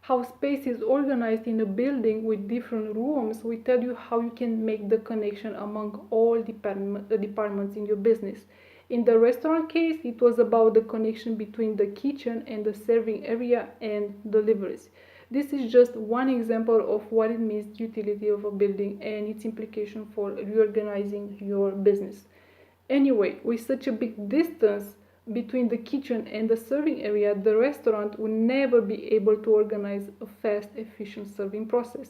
how space is organized in a building with different rooms. We tell you how you can make the connection among all departments in your business. In the restaurant case, it was about the connection between the kitchen and the serving area and deliveries. This is just one example of what it means, utility of a building and its implication for reorganizing your business. Anyway, with such a big distance between the kitchen and the serving area, the restaurant would never be able to organize a fast, efficient serving process.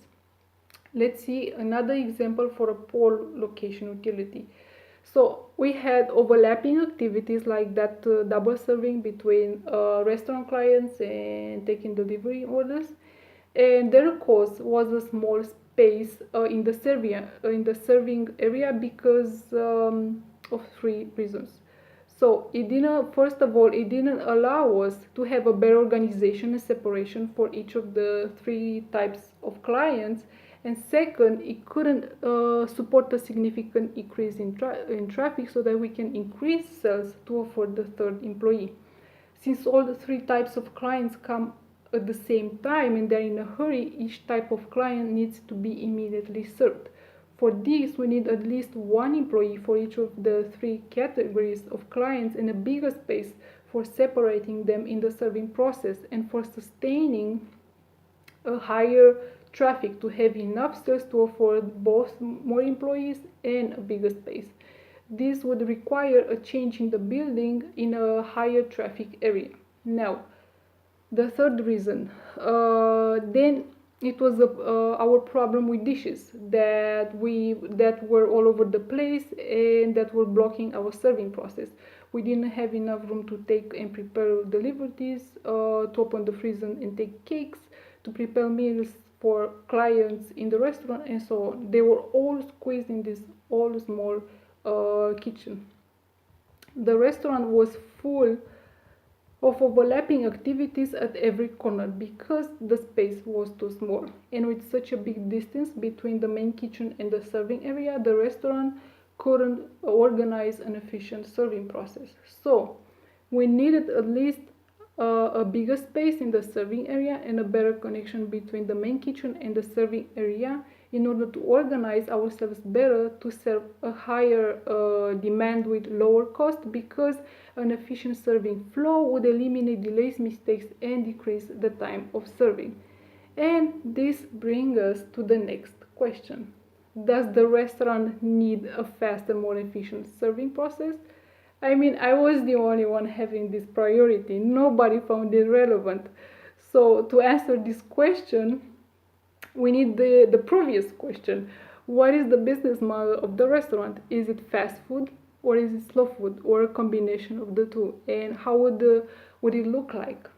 Let's see another example for a poor location utility. So we had overlapping activities like that double serving between restaurant clients and taking delivery orders, and their cause was a small space in the serving area because of three reasons. So it didn't, first of all, it didn't allow us to have a better organization and separation for each of the three types of clients. And second, it couldn't support a significant increase in traffic so that we can increase sales to afford the third employee. Since all the three types of clients come at the same time and they're in a hurry, each type of client needs to be immediately served. For this, we need at least one employee for each of the three categories of clients and a bigger space for separating them in the serving process and for sustaining a higher traffic to have enough sales to afford both more employees and a bigger space. This would require a change in the building in a higher traffic area. Now, the third reason, then it was our problem with dishes that were all over the place and that were blocking our serving process. We didn't have enough room to take and prepare deliveries, to open the freezer and take cakes, to prepare meals for clients in the restaurant, and so on. They were all squeezed in this all small kitchen. The restaurant was full of overlapping activities at every corner because the space was too small. And with such a big distance between the main kitchen and the serving area, the restaurant couldn't organize an efficient serving process. So we needed at least a bigger space in the serving area and a better connection between the main kitchen and the serving area in order to organize ourselves better to serve a higher demand with lower cost, because an efficient serving flow would eliminate delays, mistakes, and decrease the time of serving. And this brings us to the next question. Does the restaurant need a faster, more efficient serving process? I mean, I was the only one having this priority. Nobody found it relevant. So to answer this question, we need the previous question. What is the business model of the restaurant? Is it fast food or is it slow food or a combination of the two? And how would it look like?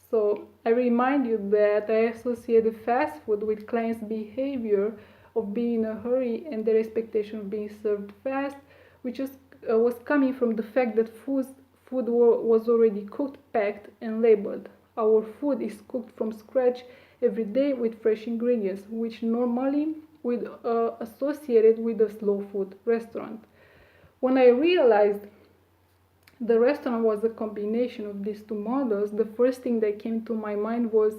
So I remind you that I associate the fast food with clients' behavior of being in a hurry and their expectation of being served fast, which was coming from the fact that food was already cooked, packed, and labeled. Our food is cooked from scratch every day with fresh ingredients, which normally would associated with a slow food restaurant. When I realized the restaurant was a combination of these two models, the first thing that came to my mind was,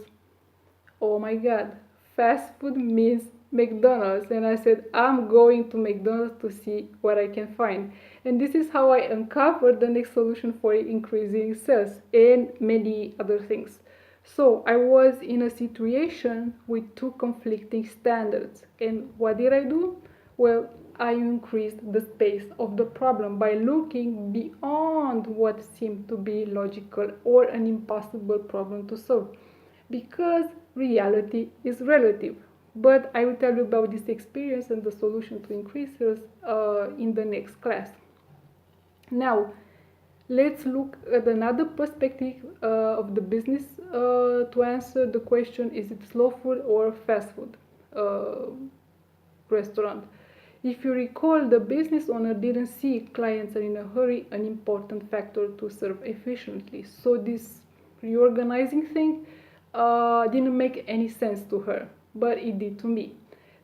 oh my god, fast food means McDonald's. And I said, I'm going to McDonald's to see what I can find. And this is how I uncovered the next solution for increasing sales and many other things. So I was in a situation with two conflicting standards. And what did I do? Well, I increased the space of the problem by looking beyond what seemed to be logical or an impossible problem to solve. Because reality is relative. But I will tell you about this experience and the solution to increase sales in the next class. Now, let's look at another perspective of the business to answer the question, is it slow food or fast food restaurant? If you recall, the business owner didn't see clients are in a hurry an important factor to serve efficiently. So this reorganizing thing didn't make any sense to her, but it did to me.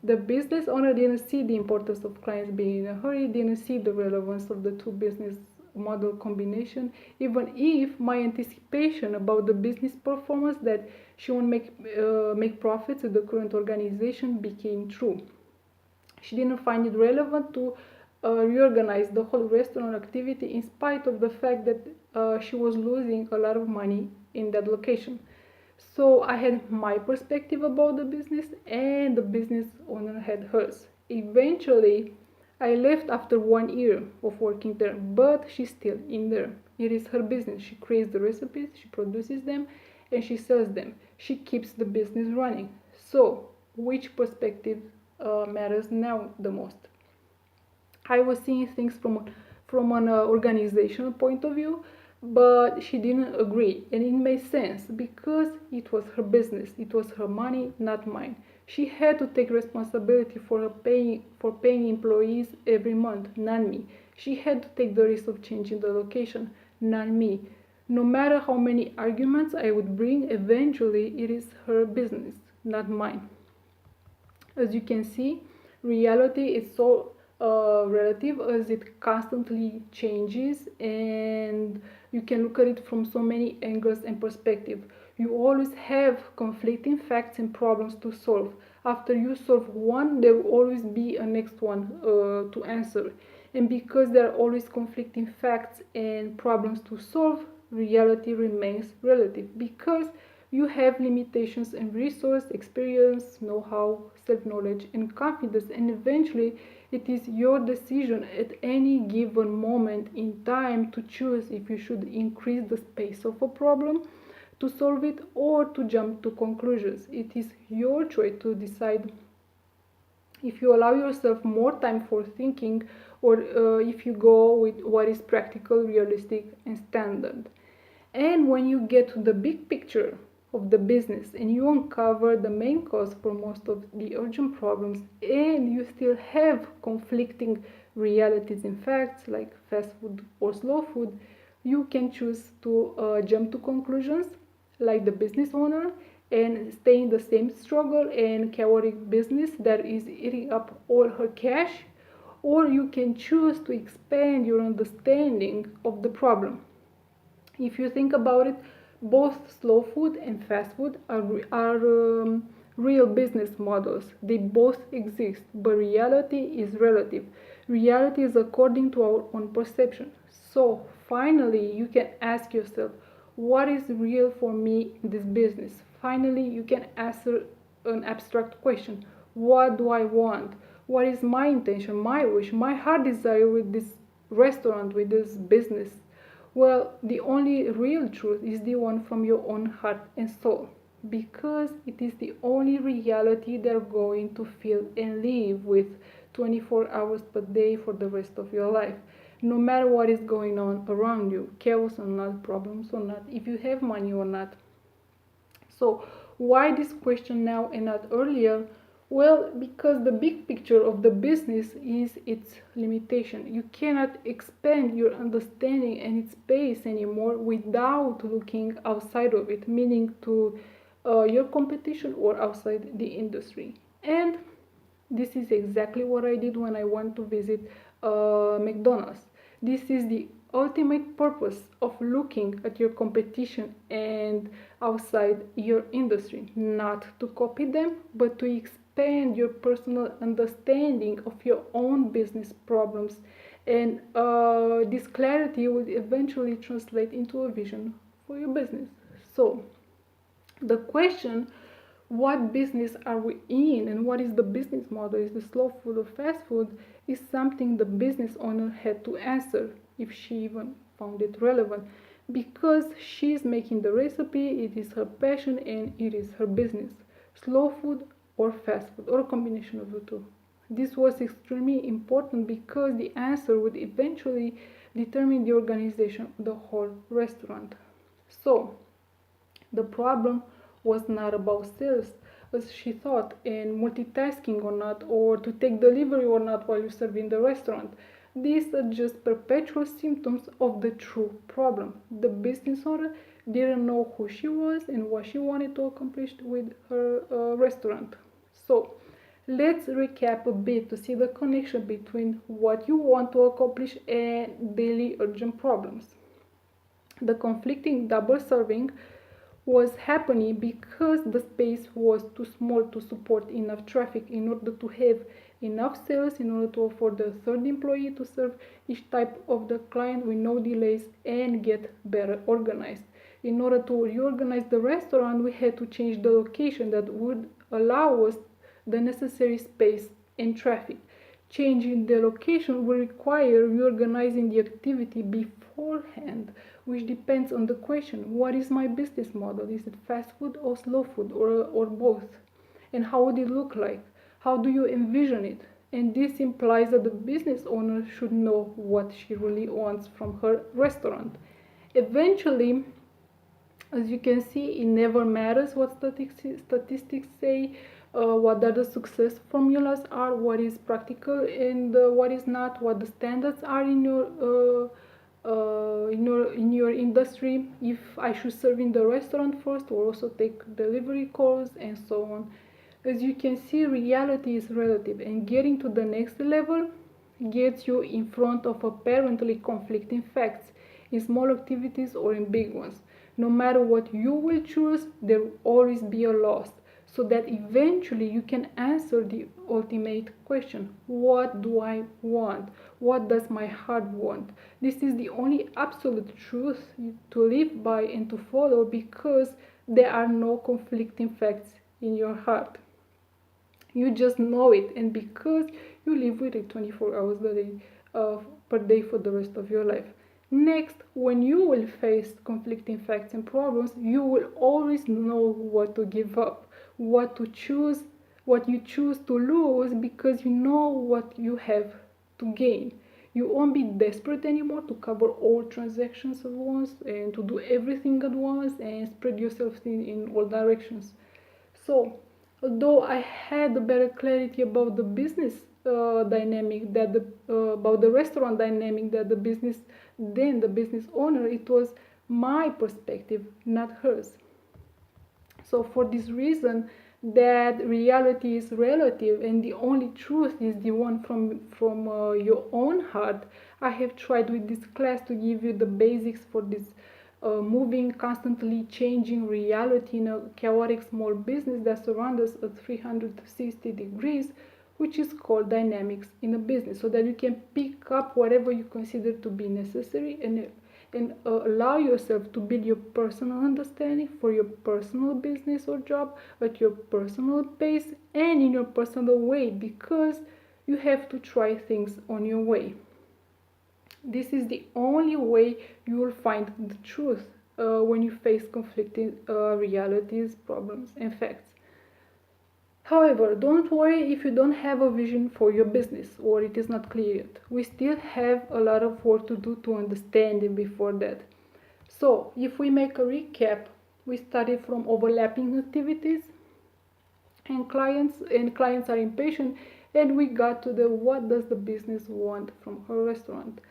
The business owner didn't see the importance of clients being in a hurry, didn't see the relevance of the two business model combination, even if my anticipation about the business performance that she won't make profits at the current organization became true. She didn't find it relevant to reorganize the whole restaurant activity in spite of the fact that she was losing a lot of money in that location. So I had my perspective about the business, and the business owner had hers. Eventually, I left after 1 year of working there, but she's still in there. It is her business. She creates the recipes, she produces them, and she sells them. She keeps the business running. So, which perspective matters now the most? I was seeing things from an organizational point of view, but she didn't agree, and it made sense because it was her business, it was her money, not mine. She had to take responsibility for paying employees every month, not me. She had to take the risk of changing the location, not me. No matter how many arguments I would bring, eventually it is her business, not mine. As you can see, reality is so relative as it constantly changes, and you can look at it from so many angles and perspectives. You always have conflicting facts and problems to solve. After you solve one, there will always be a next one to answer. And because there are always conflicting facts and problems to solve, reality remains relative because you have limitations in resource, experience, know-how, self-knowledge, and confidence, and eventually it is your decision at any given moment in time to choose if you should increase the space of a problem to solve it or to jump to conclusions. It is your choice to decide if you allow yourself more time for thinking or if you go with what is practical, realistic, and standard. And when you get to the big picture of the business and you uncover the main cause for most of the urgent problems, and you still have conflicting realities and facts like fast food or slow food, you can choose to jump to conclusions like the business owner and stay in the same struggle and chaotic business that is eating up all her cash, or you can choose to expand your understanding of the problem. If you think about it, both slow food and fast food are real business models. They both exist, but reality is relative. Reality is according to our own perception. So, finally, you can ask yourself, what is real for me in this business? Finally, you can answer an abstract question. What do I want? What is my intention, my wish, my heart desire with this restaurant, with this business? Well, the only real truth is the one from your own heart and soul, because it is the only reality they're going to feel and live with 24 hours per day for the rest of your life. No matter what is going on around you, chaos or not, problems or not, if you have money or not. So, why this question now and not earlier? Well, because the big picture of the business is its limitation. You cannot expand your understanding and its space anymore without looking outside of it, meaning to your competition or outside the industry. And this is exactly what I did when I went to visit McDonald's. This is the ultimate purpose of looking at your competition and outside your industry, not to copy them, but to expand your personal understanding of your own business problems. And this clarity will eventually translate into a vision for your business. So, the question, what business are we in and what is the business model, is the slow food or fast food, is something the business owner had to answer if she even found it relevant, because she's making the recipe, it is her passion and it is her business. Slow food or fast food or a combination of the two. This was extremely important because the answer would eventually determine the organization of the whole restaurant. So the problem was not about sales as she thought, and multitasking or not, or to take delivery or not while you serve in the restaurant. These are just perpetual symptoms of the true problem. The business owner didn't know who she was and what she wanted to accomplish with her restaurant. So, Let's recap a bit to see the connection between what you want to accomplish and daily urgent problems. The conflicting double serving was happening because the space was too small to support enough traffic in order to have enough sales, in order to afford the third employee to serve each type of the client with no delays and get better organized. In order to reorganize the restaurant, we had to change the location that would allow us the necessary space and traffic. Changing the location will require reorganizing the activity beforehand, which depends on the question: what is my business model? Is it fast food or slow food, or both? And how would it look like? How do you envision it? And this implies that the business owner should know what she really wants from her restaurant. Eventually, as you can see, it never matters what statistics say, what are the success formulas are, what is practical and what is not, what the standards are in your industry, if I should serve in the restaurant first or also take delivery calls and so on. As you can see, reality is relative, and getting to the next level gets you in front of apparently conflicting facts in small activities or in big ones. No matter what you will choose, there will always be a loss, so that eventually you can answer the ultimate question: what do I want? What does my heart want? This is the only absolute truth to live by and to follow, because there are no conflicting facts in your heart. You just know it, and because you live with it 24 hours a day, per day for the rest of your life. Next, when you will face conflicting facts and problems, you will always know what to give up, what to choose, what you choose to lose, because you know what you have to gain. You won't be desperate anymore to cover all transactions at once and to do everything at once and spread yourself in all directions. So, although I had a better clarity about the business dynamic about the restaurant dynamic that the business than the business owner, it was my perspective, not hers. So for this reason, that reality is relative and the only truth is the one from your own heart, I have tried with this class to give you the basics for this moving, constantly changing reality in a chaotic small business that surrounds us at 360 degrees, which is called dynamics in a business, so that you can pick up whatever you consider to be necessary and allow yourself to build your personal understanding for your personal business or job at your personal pace and in your personal way, because you have to try things on your way. This is the only way you will find the truth when you face conflicting realities, problems, and facts. However, don't worry if you don't have a vision for your business or it is not clear yet. We still have a lot of work to do to understand it before that. So, if we make a recap, we started from overlapping activities and clients are impatient, and we got to the what does the business want from her restaurant.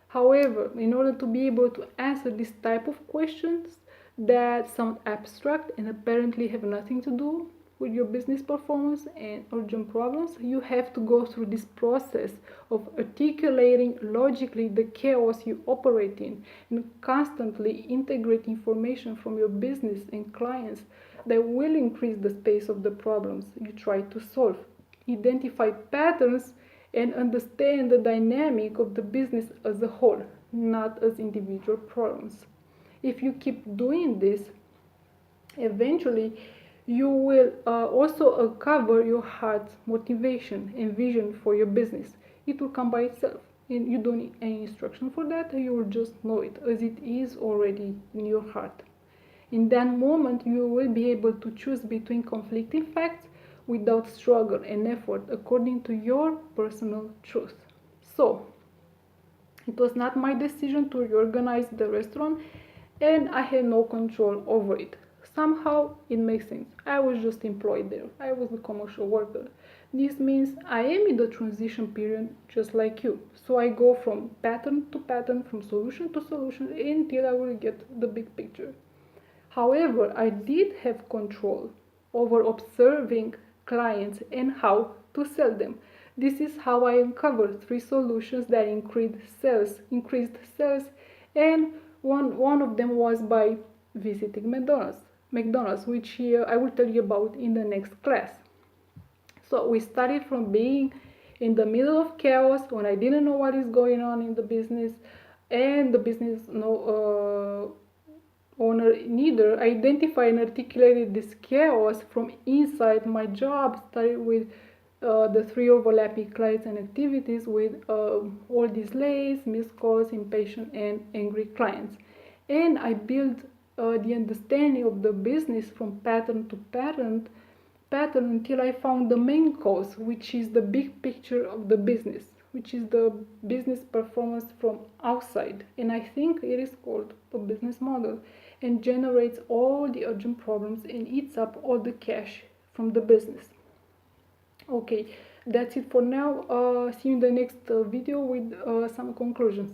However, in order to be able to answer this type of questions that sound abstract and apparently have nothing to do with your business performance and urgent problems, you have to go through this process of articulating logically the chaos you operate in and constantly integrate information from your business and clients that will increase the space of the problems you try to solve. Identify patterns and understand the dynamic of the business as a whole, not as individual problems. If you keep doing this, eventually you will also uncover your heart's motivation and vision for your business. It will come by itself, and you don't need any instruction for that. You will just know it as it is already in your heart. In that moment, you will be able to choose between conflicting facts without struggle and effort according to your personal truth. So, it was not my decision to reorganize the restaurant, and I had no control over it. Somehow it makes sense. I was just employed there. I was a commercial worker. This means I am in the transition period just like you. So I go from pattern to pattern, from solution to solution until I will get the big picture. However, I did have control over observing clients and how to sell them. This is how I uncovered 3 solutions that increased sales, and one of them was by visiting McDonald's, which I will tell you about in the next class. So we started from being in the middle of chaos when I didn't know what is going on in the business, and the business owner neither identified and articulated this chaos from inside. My job started with the 3 overlapping clients and activities with all these delays, missed calls, impatient and angry clients. And I built the understanding of the business from pattern to pattern until I found the main cause, which is the big picture of the business, which is the business performance from outside. And I think it is called a business model, and generates all the urgent problems and eats up all the cash from the business. Okay, that's it for now. See you in the next video with some conclusions.